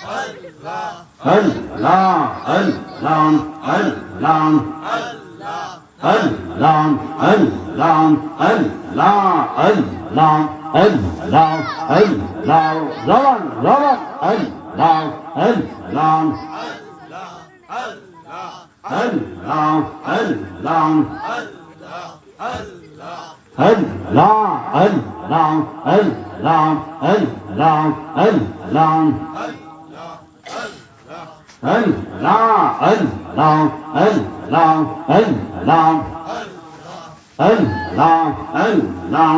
Allah, Allah, Allah, Allah, Allah, Allah, Allah, Allah, Allah, Zaman, zaman, Allah, Allah, Allah, Allah, Allah, Allah, Allah, Allah, Allah,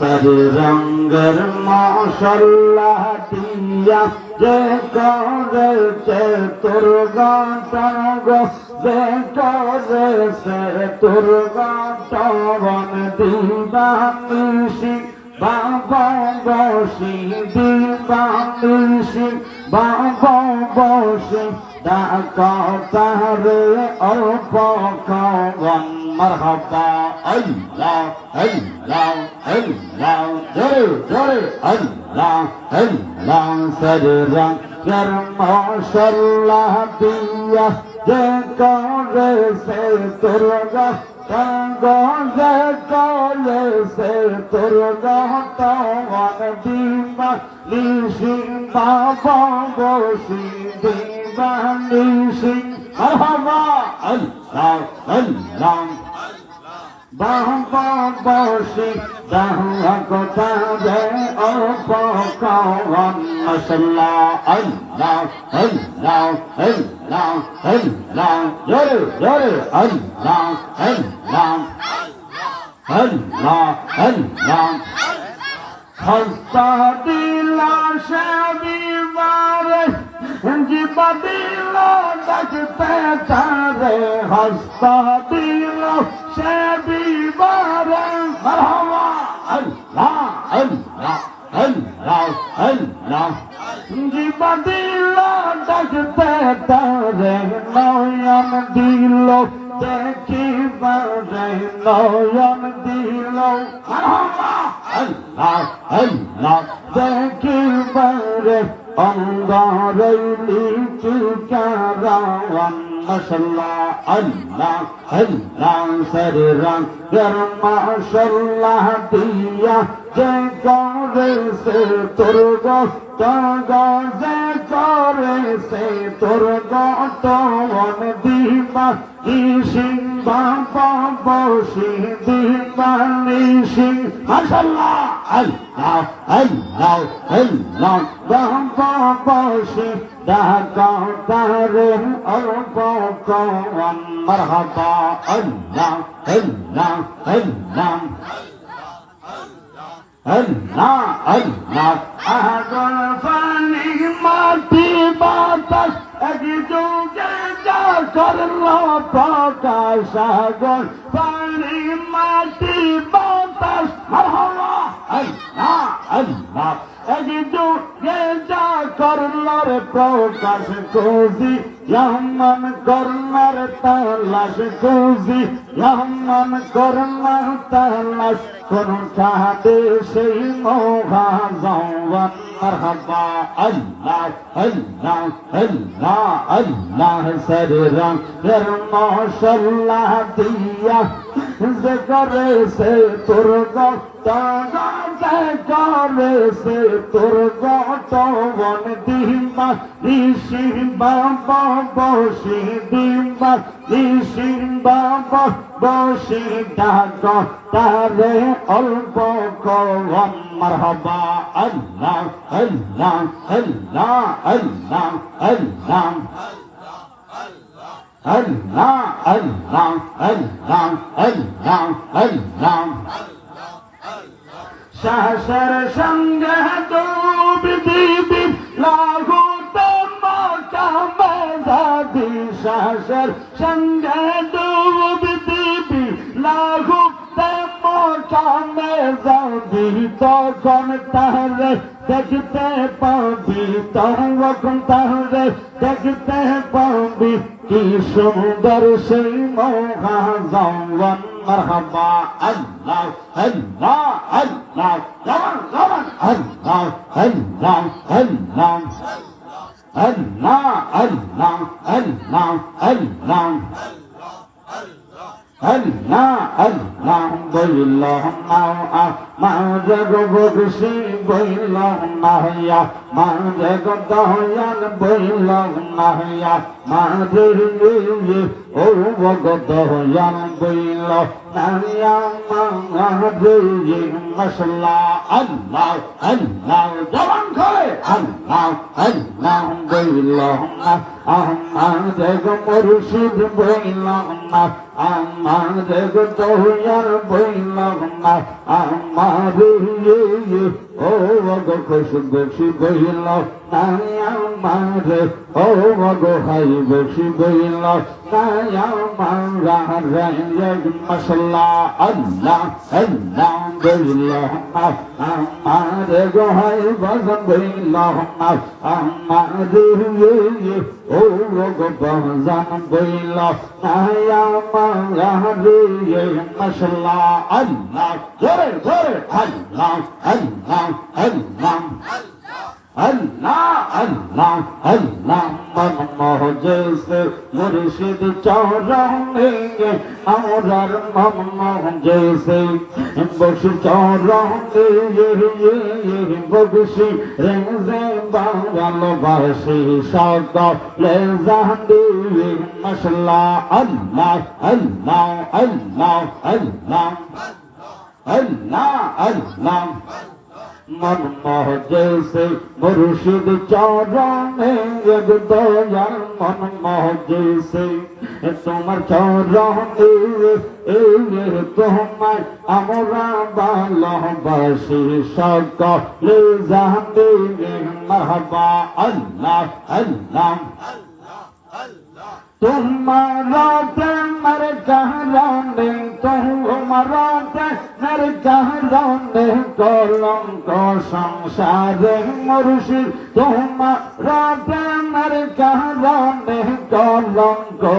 रंगर माशाल्लाह दिया जे करेছে তোর গান গো যে করেছে তোর গান দিবানিশি বাবা বসি দিবানিশি বাবা বসি ডাকা তারে অল্প খাওয়ান মারহাবা আল্লাহ আল্লাহ আল্লাহ জোরে জোরে আল্লাহ আল্লাহ সররা কর মাশাল্লাহ দিয়া যে করেছে তোর গান গজে করেছে তোর গান দিবা নিশি বাবা বসি দিবা নিশি মারহাবা আল্লাহ আল্লাহ বাবা বসি কথা দে অল্প খাওয়ান মাশাল্লাহ আল্লাহ আল্লাহ আল্লাহ আল্লাহ জোরে জোরে আল্লাহ আল্লাহ আল্লাহ আল্লাহ হস্তা দিলা সে বিবারে জিবা দিল ডাকতে তারে হস্তা দিল সে বিবারে মারহাবা আল্লাহ আল্লাহ আল্লাহ আল্লাহ জিবা দিল ডাকতে তারে নয়ন দিল দেখিবারে নয়ন দিল মারহাবা আল্লাহ আল্লাহ দেখিবারে অঙ্গারৈলি চিকারাওয়ান মাশাল্লাহ আল্লাহ আল্লাহ সররান গর মাশাল্লাহ দিয়া যে করেছে তোর গান যে করেছে তোর গান দিবা নিশি বাবা বসি দিবা নিশি মাশাল্লাহ আল্লাহ আল্লাহ আল্লাহ বাবা বসি ডাকা তারে অল্প খাওয়ান মারহাবা আল্লাহ আল্লাহ আল্লাহ আল্লাহ আল্লাহ আগল পানি মাটি বাতাস এক যুগে যা করলো প্রকাশ আগল পানি মাটি বাতাস মারহাবা আল্লাহ আল্লাহ এক যুগে যা করলো প্রকাশ খুঁজি यमन करनर तलाश खुजी यमन करनर तलाश कोन चाहते से मोहा जवान मरहबा अल्लाह अल्लाह अल्लाह अल्लाह सररा कर माशाल्लाह दिया ज़िक्र से तुरगा तागा ज़िक्र से तुरगा तवन दीमा ऋषि बाबा বসি দিবা ঋষি বাবা বসি ডাকা তারে অল্প খাওয়ান মারহাবা আল্লাহ আল্লাহ আল্লাহ আল্লাহ আল্লাহ আল্লাহ আল্লাহ আল্লাহ আল্লাহ আল্লাহ শাসর সঙ্গে ডুবি দিবি লাগু দাদি শাসর সঙ্গে ডুব দিবি লাঘু মোকামে যাবি তখন তাহলে দেখতে পাবি তখন তাহলে দেখতে পাবি কি সুন্দর সেই মহা জওয়ান মারহাবা আল্লাহ আল্লাহ আল্লাহ জবান জবান আল্লাহ আল্লাহ আল্লাহ আল্লাহ আল্লাহ আল্লাহ আল্লাহ Allah, Allah, boylah na, majago bogsi boylah na ya, majago dayan boylah na ya, majeri oh bogo dayan boylah na ya, majeri masla Allah, Allah, jalan kare Allah, Allah, boylah na, majago murshid boylah na. আমাদের দয়ার বইলাম না আমাদের ও গো খুশি বসি বইল তাই আমাদের ও গো high বসি বইল তাই আমার মশলা আল্লাহ আল্লাহ বইল আমাদের গো হাই বাজান বইল আমাদের ও গো বাজান বইল তাই মশলা আল্লাহ জোরে জোরে আল্লাহ আল্লাহ আল্লাহ আল্লাহ আল্লাহ আল্লাহ মন মহজেসে মুর্শিদ চরণে আমরার মন জেসে বসি চরণে বসি রেজে ভালোবাসি সকলে জানি মশলা আল্লাহ আল্লাহ আল্লাহ আল্লাহ আল্লাহ আল্লাহ मन मोह जैसे मुर्शिद चौराने एक दयाल मन मोह जैसे तुम्हार चौराने তোমার আমরা ভালোবাসি সকলে জানি মারহাবা আল্লাহ আল্লাহ तुम्हारा प्रेमर कहराने तुम्हारा प्रेमर कहराने कलम को संसार मुर्शिद तुम्हारा प्रेमर कहराने कलम को